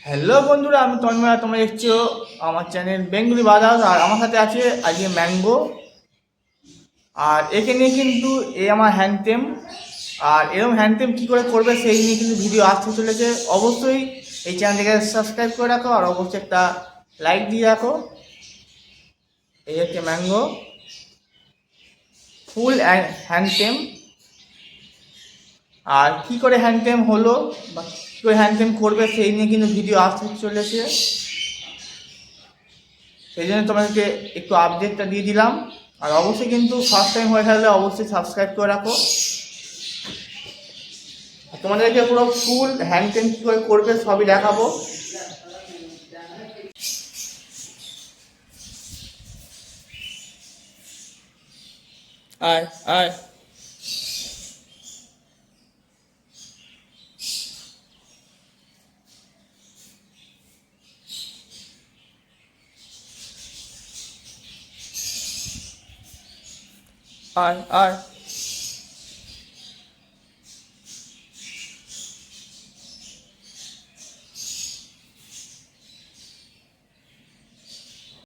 Hello বন্ধুরা, আমি তন্ময়। তোমরা দেখছো আমার চ্যানেল বেঙ্গলি বাজার। আর আমার সাথে আছে আজকে ম্যাঙ্গো। আর একে নিয়ে কিন্তু আমার হ্যান্ডটেম। আর এরকম হ্যান্ডটেম কী করে করবে সেই নিয়ে কিন্তু ভিডিও আসতে চলেছে। অবশ্যই এই চ্যানেলটিকে সাবস্ক্রাইব করে রাখো আর অবশ্যই একটা লাইক দিয়ে রাখো। এই হচ্ছে ম্যাঙ্গো ফুল হ্যান্ডটেম। আর কি করে হ্যান্ডটেম হলো বা কী করে হ্যান্ডটেম করবে সেই নিয়ে কিন্তু ভিডিও আসতে চলেছে। সেই জন্য তোমাদেরকে একটু আপডেটটা দিয়ে দিলাম। আর অবশ্যই কিন্তু ফার্স্ট টাইম হয়ে থাকলে অবশ্যই সাবস্ক্রাইব করে রাখো। আর তোমাদেরকে পুরো ফুল হ্যান্ড পেন কী করে করবে সবই দেখাবো। আয় আয় আয় আয়